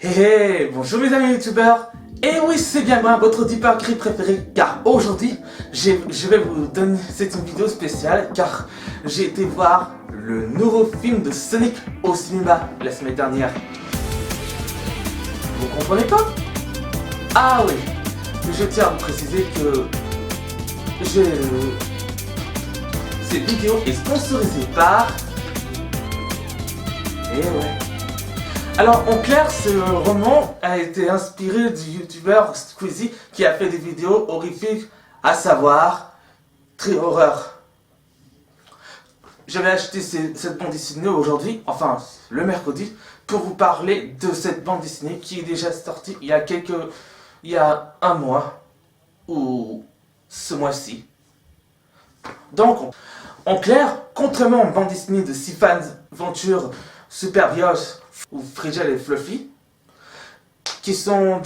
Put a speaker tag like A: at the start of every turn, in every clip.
A: Hey, bonjour mes amis youtubeurs. Et oui, c'est bien moi, votre deeper cri préféré, car aujourd'hui, je vais vous donner cette vidéo spéciale, car j'ai été voir le nouveau film de Sonic au cinéma la semaine dernière. Vous comprenez pas? Ah oui, je tiens à vous préciser que cette vidéo est sponsorisée par... Et ouais. Alors en clair, ce roman a été inspiré du youtubeur Squeezie qui a fait des vidéos horrifiques, à savoir Tree Horror. J'avais acheté cette bande dessinée aujourd'hui, enfin le mercredi, pour vous parler de cette bande dessinée qui est déjà sortie il y a un mois, ou ce mois-ci. Donc, en clair, contrairement aux bandes dessinées de Sifan Venture, Super Bios ou Frigel et Fluffy, qui sont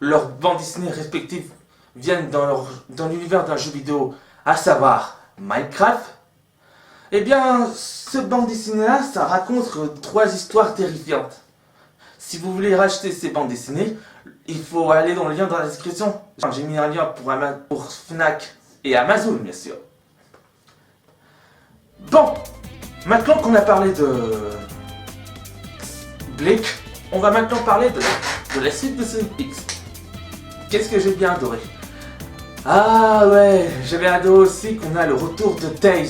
A: leurs bandes dessinées respectives viennent dans l'univers d'un jeu vidéo, à savoir Minecraft, eh bien, cette bande dessinée-là, ça raconte 3 histoires terrifiantes. Si vous voulez racheter ces bandes dessinées, il faut aller dans le lien dans la description. J'ai mis un lien pour Fnac et Amazon, bien sûr. Bon, maintenant qu'on a parlé de Blake, on va maintenant parler de la suite de Sonic X. Qu'est-ce que j'ai bien adoré? Ah ouais, j'avais adoré aussi qu'on a le retour de Tails.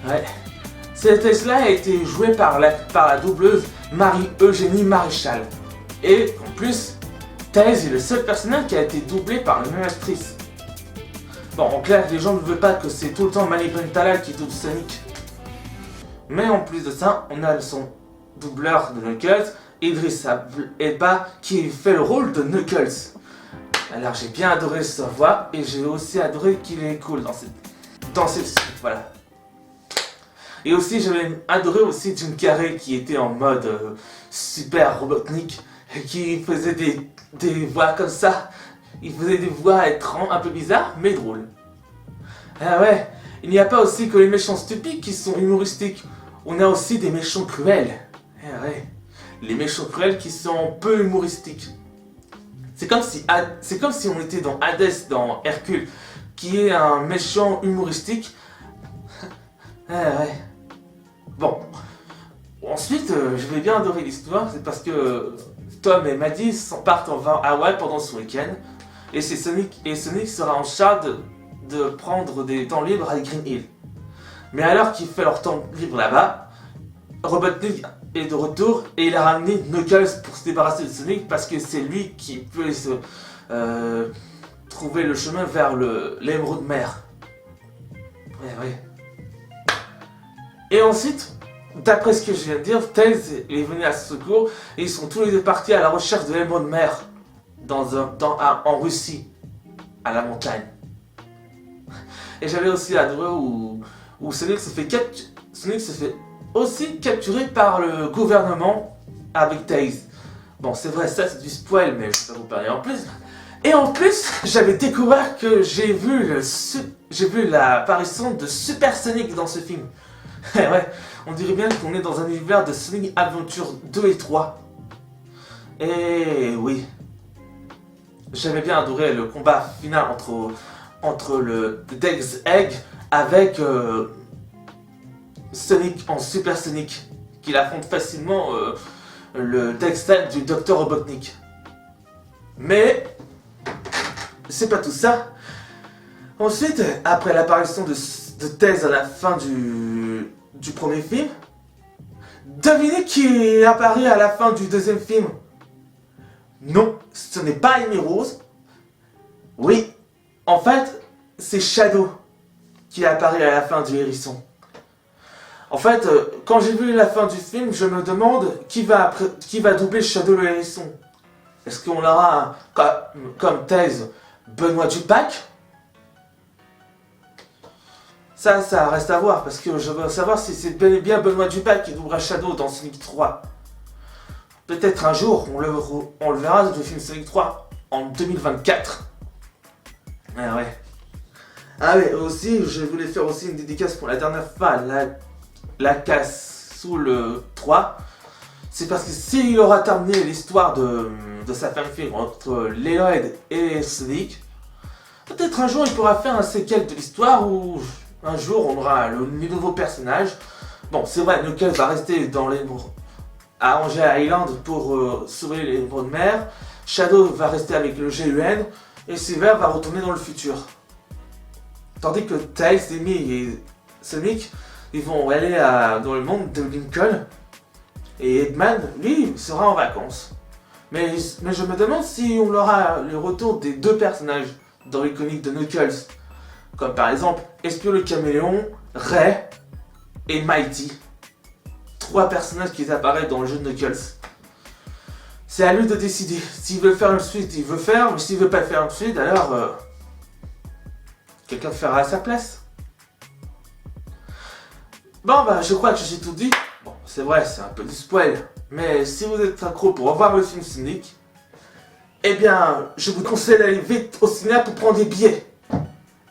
A: Ouais, cette Tails-là a été jouée par la doubleuse Marie-Eugénie Maréchal. Et en plus, Tails est le seul personnage qui a été doublé par la même actrice. Bon, en clair, les gens ne veulent pas que c'est tout le temps Mani Bentala qui double Sonic. Mais en plus de ça, on a son doubleur de Knuckles, Idris Elba, qui fait le rôle de Knuckles. Alors j'ai bien adoré sa voix et j'ai aussi adoré qu'il est cool dans cette suite, voilà. Et aussi j'avais adoré aussi Jim Carrey qui était en mode super Robotnik et qui faisait des voix comme ça. Il faisait des voix étranges, un peu bizarres, mais drôles. Ah ouais, il n'y a pas aussi que les méchants stupides qui sont humoristiques. On a aussi des méchants cruels. Ah ouais, les méchants cruels qui sont peu humoristiques. C'est comme si on était dans Hades, dans Hercule, qui est un méchant humoristique. Ah ouais. Bon. Ensuite, je vais bien adorer l'histoire, c'est parce que Tom et Maddie partent en Hawaï pendant ce week-end. Et Sonic sera en charge de prendre des temps libres à Green Hill. Mais alors qu'il fait leur temps libre là-bas, Robotnik est de retour et il a ramené Knuckles pour se débarrasser de Sonic parce que c'est lui qui peut trouver le chemin vers l'émeraude mer. Ouais. Et ensuite, d'après ce que je viens de dire, Tails est venu à ce secours et ils sont tous les deux partis à la recherche de l'émeraude mer en Russie, à la montagne. Et j'avais aussi adoré où Sonic se fait aussi capturé par le gouvernement avec Tails. Bon, c'est vrai, ça c'est du spoil, mais je vais pas vous parler en plus. Et en plus, j'avais découvert que j'ai vu l'apparition de Super Sonic dans ce film. Ouais, on dirait bien qu'on est dans un univers de Sonic Adventure 2 et 3. Et oui. J'avais bien adoré le combat final entre le Dex Egg avec Sonic en Super Sonic, qu'il affronte facilement le Dex Egg du Dr Robotnik. Mais c'est pas tout ça. Ensuite, après l'apparition de Tails à la fin du premier film, devinez qui apparaît à la fin du deuxième film? Non, ce n'est pas Amy Rose. Oui, en fait, c'est Shadow qui apparaît à la fin du hérisson. En fait, quand j'ai vu la fin du film, je me demande qui va doubler Shadow le hérisson. Est-ce qu'on aura comme Tails Benoît Dupac? Ça reste à voir, parce que je veux savoir si c'est bel et bien Benoît Dupac qui doublera Shadow dans Sonic 3. Peut-être un jour, on le verra dans le film Sonic 3 en 2024. Ah ouais. Ah ouais, aussi, je voulais faire aussi une dédicace pour la dernière fois, la casse sous le 3. c'est parce que s'il aura terminé l'histoire de sa fanfic entre Lloyd et Sonic, peut-être un jour il pourra faire un séquel de l'histoire où un jour on aura les nouveaux personnages. Bon, c'est vrai, Knuckles va rester à Angel Island pour sauver les héros de mer. Shadow va rester avec le GUN et Silver va retourner dans le futur. Tandis que Tails, Amy et Sonic, ils vont aller dans le monde de Lincoln. Et Eggman, lui, sera en vacances. Mais je me demande si on aura le retour des deux personnages dans l'iconique de Knuckles. Comme par exemple Espio le Caméléon, Ray et Mighty. 3 personnages qui apparaissent dans le jeu de Knuckles. C'est à lui de décider. S'il veut faire une suite, il veut faire. Mais s'il veut pas faire une suite, alors... quelqu'un fera à sa place. Bon bah je crois que j'ai tout dit. Bon c'est vrai c'est un peu du spoil. Mais si vous êtes accro pour revoir le film Sonic, eh bien je vous conseille d'aller vite au cinéma pour prendre des billets.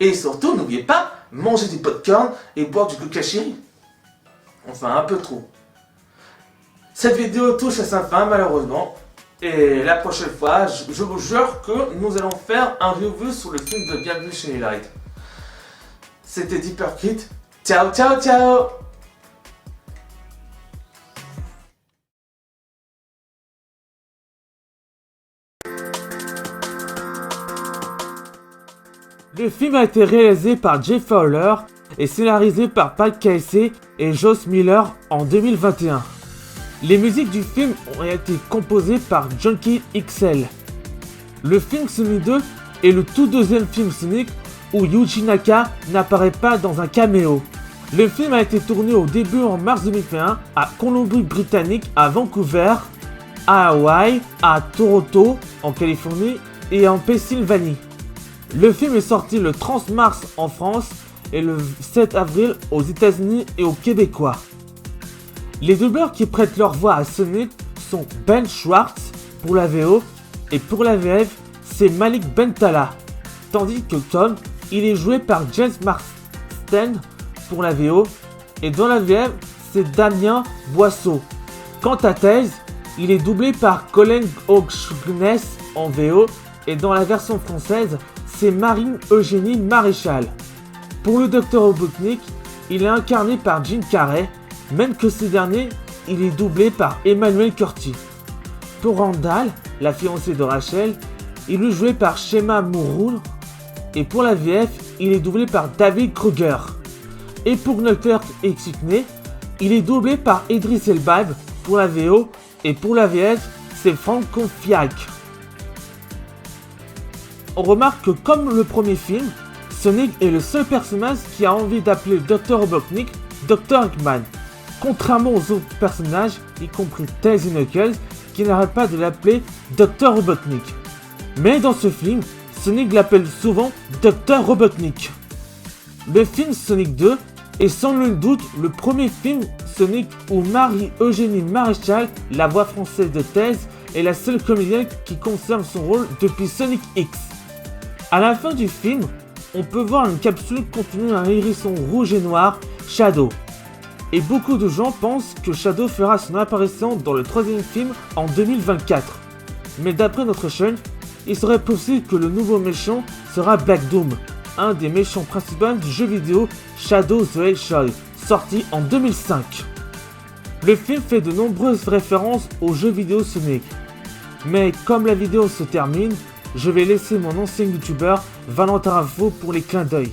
A: Et surtout n'oubliez pas, manger du popcorn et boire du Coca-Chéri. Enfin un peu trop. Cette vidéo touche à sa fin malheureusement. Et la prochaine fois, je vous jure que nous allons faire un review sur le film de Bienvenue chez Lloyd. C'était Deeper Kid. Ciao, ciao, ciao!
B: Le film a été réalisé par Jay Fowler et scénarisé par Pat Casey et Joss Miller en 2021. Les musiques du film ont été composées par Junkie XL. Le film Sonic 2 est le tout deuxième film Sonic où Yuji Naka n'apparaît pas dans un caméo. Le film a été tourné au début en mars 2021 à Colombie-Britannique, à Vancouver, à Hawaï, à Toronto, en Californie et en Pennsylvanie. Le film est sorti le 30 mars en France et le 7 avril aux États-Unis et aux Québécois. Les doubleurs qui prêtent leur voix à Sonic sont Ben Schwartz pour la VO et pour la VF c'est Malik Bentala, tandis que Tom il est joué par James Marsden pour la VO et dans la VF c'est Damien Boisseau. Quant à Tails, il est doublé par Colin O'Shaughnessy en VO et dans la version française c'est Marine Eugénie Maréchal. Pour le Dr Robotnik, il est incarné par Jim Carrey, même que ce dernier, il est doublé par Emmanuel Curti. Pour Randall, la fiancée de Rachel, il est joué par Shema Mouroun, et pour la VF, il est doublé par David Kruger. Et pour Knuckles et Sydney, il est doublé par Idris Elba pour la VO, et pour la VF, c'est Franco Fiac. On remarque que comme le premier film, Sonic est le seul personnage qui a envie d'appeler Dr Robotnik Dr Eggman, contrairement aux autres personnages, y compris Tails et Knuckles, qui n'arrêtent pas de l'appeler Dr Robotnik. Mais dans ce film, Sonic l'appelle souvent Dr Robotnik. Le film Sonic 2 est sans nul doute le premier film Sonic où Marie-Eugénie Maréchal, la voix française de Tails, est la seule comédienne qui conserve son rôle depuis Sonic X. À la fin du film, on peut voir une capsule contenant un hérisson rouge et noir, Shadow. Et beaucoup de gens pensent que Shadow fera son apparition dans le troisième film en 2024. Mais d'après notre chaîne, il serait possible que le nouveau méchant sera Black Doom, un des méchants principaux du jeu vidéo Shadow the Hedgehog, sorti en 2005. Le film fait de nombreuses références au jeu vidéo Sonic. Mais comme la vidéo se termine, je vais laisser mon ancien youtubeur Valentin Rafo pour les clins d'œil.